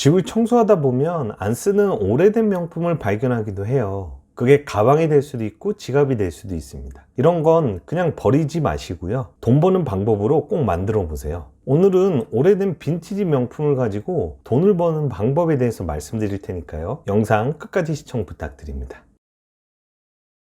집을 청소하다 보면 안 쓰는 오래된 명품을 발견하기도 해요. 그게 가방이 될 수도 있고 지갑이 될 수도 있습니다. 이런 건 그냥 버리지 마시고요. 돈 버는 방법으로 꼭 만들어 보세요. 오늘은 오래된 빈티지 명품을 가지고 돈을 버는 방법에 대해서 말씀드릴 테니까요. 영상 끝까지 시청 부탁드립니다.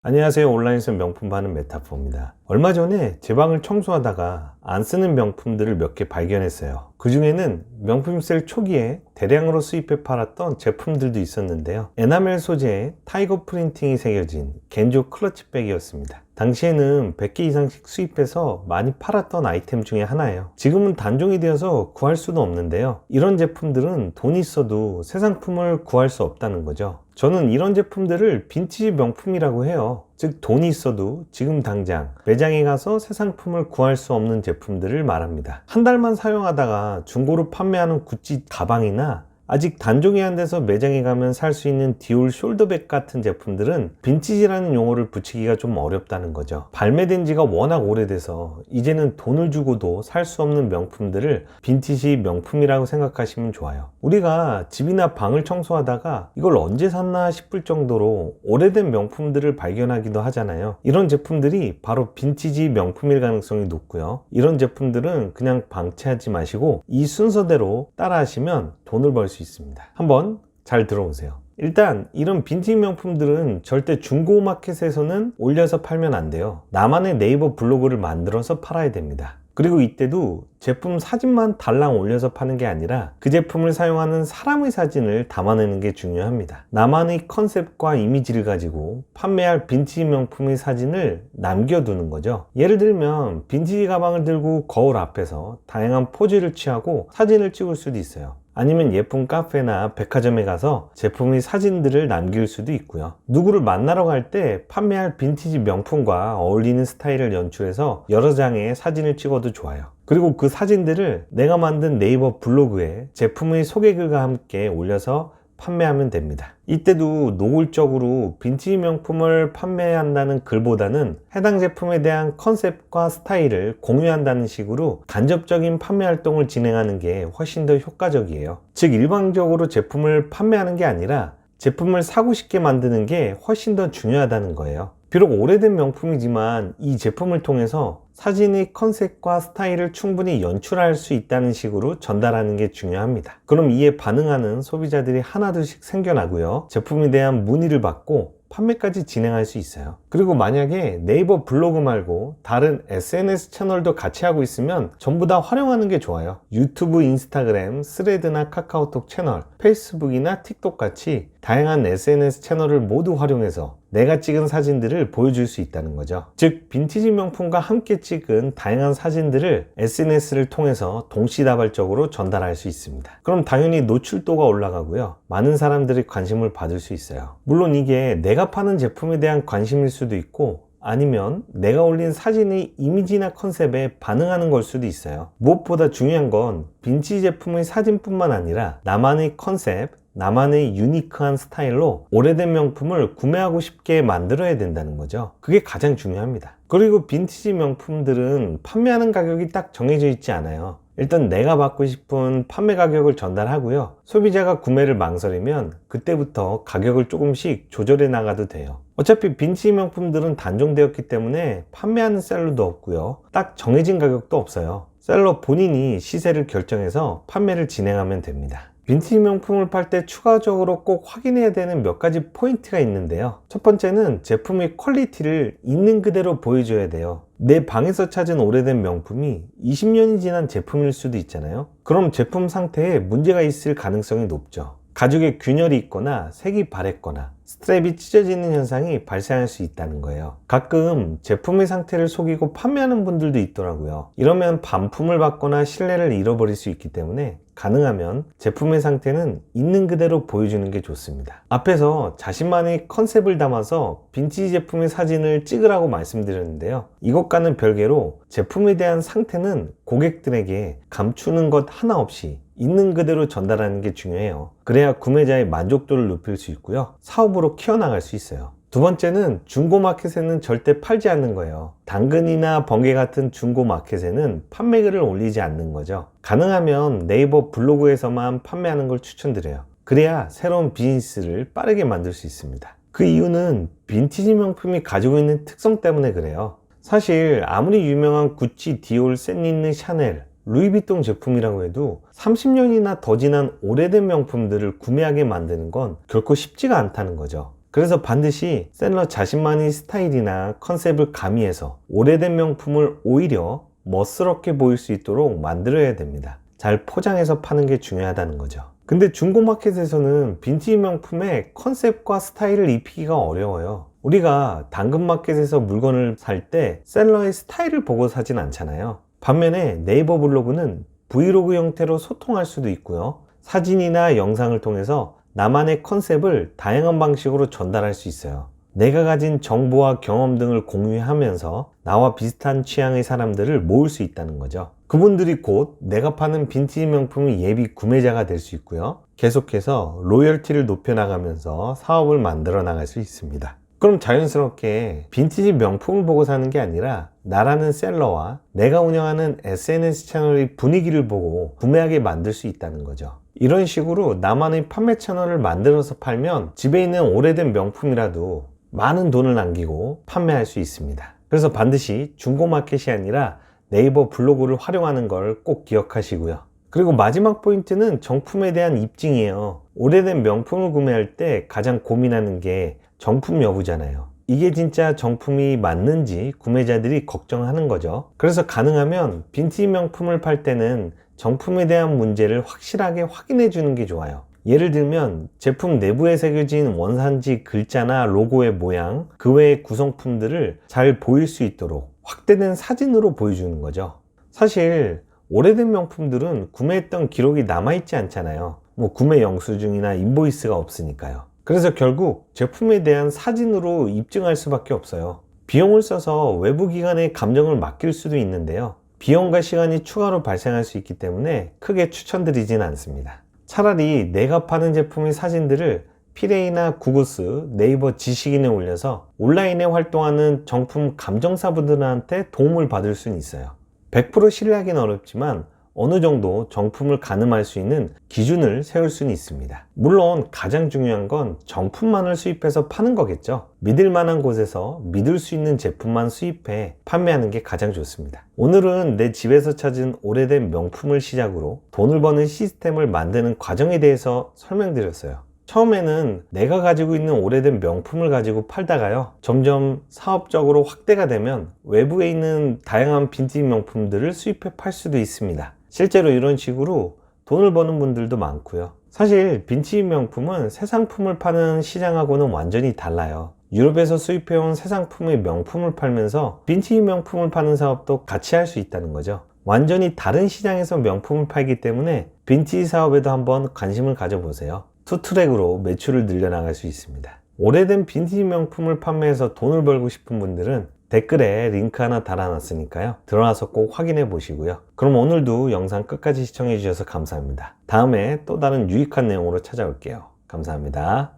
안녕하세요. 온라인에서 명품 파는 메타포입니다. 얼마 전에 제 방을 청소하다가 안 쓰는 명품들을 몇 개 발견했어요. 그 중에는 명품 세일 초기에 대량으로 수입해 팔았던 제품들도 있었는데요. 에나멜 소재의 타이거 프린팅이 새겨진 겐조 클러치백이었습니다. 당시에는 100개 이상씩 수입해서 많이 팔았던 아이템 중에 하나예요. 지금은 단종이 되어서 구할 수도 없는데요. 이런 제품들은 돈이 있어도 새 상품을 구할 수 없다는 거죠. 저는 이런 제품들을 빈티지 명품이라고 해요. 즉 돈이 있어도 지금 당장 매장에 가서 새 상품을 구할 수 없는 제품들을 말합니다. 한 달만 사용하다가 중고로 판매하는 구찌 가방이나 아직 단종이 안 돼서 매장에 가면 살 수 있는 디올 숄더백 같은 제품들은 빈티지라는 용어를 붙이기가 좀 어렵다는 거죠. 발매된 지가 워낙 오래돼서 이제는 돈을 주고도 살 수 없는 명품들을 빈티지 명품이라고 생각하시면 좋아요. 우리가 집이나 방을 청소하다가 이걸 언제 샀나 싶을 정도로 오래된 명품들을 발견하기도 하잖아요. 이런 제품들이 바로 빈티지 명품일 가능성이 높고요. 이런 제품들은 그냥 방치하지 마시고 이 순서대로 따라 하시면 돈을 벌 수 있습니다. 한번 잘 들어보세요. 일단 이런 빈티지 명품들은 절대 중고 마켓에서는 올려서 팔면 안 돼요. 나만의 네이버 블로그를 만들어서 팔아야 됩니다. 그리고 이때도 제품 사진만 달랑 올려서 파는 게 아니라 그 제품을 사용하는 사람의 사진을 담아내는 게 중요합니다. 나만의 컨셉과 이미지를 가지고 판매할 빈티지 명품의 사진을 남겨두는 거죠. 예를 들면 빈티지 가방을 들고 거울 앞에서 다양한 포즈를 취하고 사진을 찍을 수도 있어요. 아니면 예쁜 카페나 백화점에 가서 제품의 사진들을 남길 수도 있고요. 누구를 만나러 갈 때 판매할 빈티지 명품과 어울리는 스타일을 연출해서 여러 장의 사진을 찍어도 좋아요. 그리고 그 사진들을 내가 만든 네이버 블로그에 제품의 소개글과 함께 올려서 판매하면 됩니다. 이때도 노골적으로 빈티지 명품을 판매한다는 글보다는 해당 제품에 대한 컨셉과 스타일을 공유한다는 식으로 간접적인 판매 활동을 진행하는 게 훨씬 더 효과적이에요. 즉 일방적으로 제품을 판매하는 게 아니라 제품을 사고 싶게 만드는 게 훨씬 더 중요하다는 거예요. 비록 오래된 명품이지만 이 제품을 통해서 사진의 컨셉과 스타일을 충분히 연출할 수 있다는 식으로 전달하는 게 중요합니다. 그럼 이에 반응하는 소비자들이 하나둘씩 생겨나고요. 제품에 대한 문의를 받고 판매까지 진행할 수 있어요. 그리고 만약에 네이버 블로그 말고 다른 SNS 채널도 같이 하고 있으면 전부 다 활용하는 게 좋아요. 유튜브, 인스타그램, 스레드나 카카오톡 채널, 페이스북이나 틱톡 같이 다양한 SNS 채널을 모두 활용해서 내가 찍은 사진들을 보여줄 수 있다는 거죠. 즉 빈티지 명품과 함께 찍은 다양한 사진들을 SNS를 통해서 동시다발적으로 전달할 수 있습니다. 그럼 당연히 노출도가 올라가고요. 많은 사람들이 관심을 받을 수 있어요. 물론 이게 내가 파는 제품에 대한 관심일 수도 있고 아니면 내가 올린 사진의 이미지나 컨셉에 반응하는 걸 수도 있어요. 무엇보다 중요한 건 빈티지 제품의 사진뿐만 아니라 나만의 컨셉, 나만의 유니크한 스타일로 오래된 명품을 구매하고 싶게 만들어야 된다는 거죠. 그게 가장 중요합니다. 그리고 빈티지 명품들은 판매하는 가격이 딱 정해져 있지 않아요. 일단 내가 받고 싶은 판매 가격을 전달하고요. 소비자가 구매를 망설이면 그때부터 가격을 조금씩 조절해 나가도 돼요. 어차피 빈티지 명품들은 단종되었기 때문에 판매하는 셀러도 없고요. 딱 정해진 가격도 없어요. 셀러 본인이 시세를 결정해서 판매를 진행하면 됩니다. 빈티지 명품을 팔 때 추가적으로 꼭 확인해야 되는 몇 가지 포인트가 있는데요. 첫 번째는 제품의 퀄리티를 있는 그대로 보여줘야 돼요. 내 방에서 찾은 오래된 명품이 20년이 지난 제품일 수도 있잖아요. 그럼 제품 상태에 문제가 있을 가능성이 높죠. 가죽에 균열이 있거나 색이 바랬거나 스트랩이 찢어지는 현상이 발생할 수 있다는 거예요. 가끔 제품의 상태를 속이고 판매하는 분들도 있더라고요. 이러면 반품을 받거나 신뢰를 잃어버릴 수 있기 때문에 가능하면 제품의 상태는 있는 그대로 보여주는 게 좋습니다. 앞에서 자신만의 컨셉을 담아서 빈티지 제품의 사진을 찍으라고 말씀드렸는데요. 이것과는 별개로 제품에 대한 상태는 고객들에게 감추는 것 하나 없이 있는 그대로 전달하는 게 중요해요. 그래야 구매자의 만족도를 높일 수 있고요. 사업으로 키워나갈 수 있어요. 두 번째는 중고마켓에는 절대 팔지 않는 거예요. 당근이나 번개 같은 중고마켓에는 판매글을 올리지 않는 거죠. 가능하면 네이버 블로그에서만 판매하는 걸 추천드려요. 그래야 새로운 비즈니스를 빠르게 만들 수 있습니다. 그 이유는 빈티지 명품이 가지고 있는 특성 때문에 그래요. 사실 아무리 유명한 구찌, 디올, 샌리느, 샤넬, 루이비통 제품이라고 해도 30년이나 더 지난 오래된 명품들을 구매하게 만드는 건 결코 쉽지가 않다는 거죠. 그래서 반드시 셀러 자신만의 스타일이나 컨셉을 가미해서 오래된 명품을 오히려 멋스럽게 보일 수 있도록 만들어야 됩니다. 잘 포장해서 파는 게 중요하다는 거죠. 근데 중고마켓에서는 빈티지 명품의 컨셉과 스타일을 입히기가 어려워요. 우리가 당근마켓에서 물건을 살 때 셀러의 스타일을 보고 사진 않잖아요. 반면에 네이버 블로그는 브이로그 형태로 소통할 수도 있고요. 사진이나 영상을 통해서 나만의 컨셉을 다양한 방식으로 전달할 수 있어요. 내가 가진 정보와 경험 등을 공유하면서 나와 비슷한 취향의 사람들을 모을 수 있다는 거죠. 그분들이 곧 내가 파는 빈티지 명품의 예비 구매자가 될 수 있고요. 계속해서 로열티를 높여나가면서 사업을 만들어 나갈 수 있습니다. 그럼 자연스럽게 빈티지 명품을 보고 사는 게 아니라 나라는 셀러와 내가 운영하는 SNS 채널의 분위기를 보고 구매하게 만들 수 있다는 거죠. 이런 식으로 나만의 판매 채널을 만들어서 팔면 집에 있는 오래된 명품이라도 많은 돈을 남기고 판매할 수 있습니다. 그래서 반드시 중고마켓이 아니라 네이버 블로그를 활용하는 걸 꼭 기억하시고요. 그리고 마지막 포인트는 정품에 대한 입증이에요. 오래된 명품을 구매할 때 가장 고민하는 게 정품 여부잖아요. 이게 진짜 정품이 맞는지 구매자들이 걱정하는 거죠. 그래서 가능하면 빈티지 명품을 팔 때는 정품에 대한 문제를 확실하게 확인해 주는 게 좋아요. 예를 들면 제품 내부에 새겨진 원산지 글자나 로고의 모양, 그 외의 구성품들을 잘 보일 수 있도록 확대된 사진으로 보여주는 거죠. 사실 오래된 명품들은 구매했던 기록이 남아있지 않잖아요. 구매 영수증이나 인보이스가 없으니까요. 그래서 결국 제품에 대한 사진으로 입증할 수밖에 없어요. 비용을 써서 외부 기관에 감정을 맡길 수도 있는데요. 비용과 시간이 추가로 발생할 수 있기 때문에 크게 추천드리진 않습니다. 차라리 내가 파는 제품의 사진들을 피레이나 구구스, 네이버 지식인에 올려서 온라인에 활동하는 정품 감정사분들한테 도움을 받을 수는 있어요. 100% 신뢰하기는 어렵지만 어느 정도 정품을 가늠할 수 있는 기준을 세울 수는 있습니다. 물론 가장 중요한 건 정품만을 수입해서 파는 거겠죠. 믿을 만한 곳에서 믿을 수 있는 제품만 수입해 판매하는 게 가장 좋습니다. 오늘은 내 집에서 찾은 오래된 명품을 시작으로 돈을 버는 시스템을 만드는 과정에 대해서 설명드렸어요. 처음에는 내가 가지고 있는 오래된 명품을 가지고 팔다가요, 점점 사업적으로 확대가 되면 외부에 있는 다양한 빈티지 명품들을 수입해 팔 수도 있습니다. 실제로 이런 식으로 돈을 버는 분들도 많고요. 사실 빈티지 명품은 새 상품을 파는 시장하고는 완전히 달라요. 유럽에서 수입해온 새 상품의 명품을 팔면서 빈티지 명품을 파는 사업도 같이 할 수 있다는 거죠. 완전히 다른 시장에서 명품을 팔기 때문에 빈티지 사업에도 한번 관심을 가져보세요. 투트랙으로 매출을 늘려나갈 수 있습니다. 오래된 빈티지 명품을 판매해서 돈을 벌고 싶은 분들은 댓글에 링크 하나 달아놨으니까요. 들어와서 꼭 확인해 보시고요. 그럼 오늘도 영상 끝까지 시청해 주셔서 감사합니다. 다음에 또 다른 유익한 내용으로 찾아올게요. 감사합니다.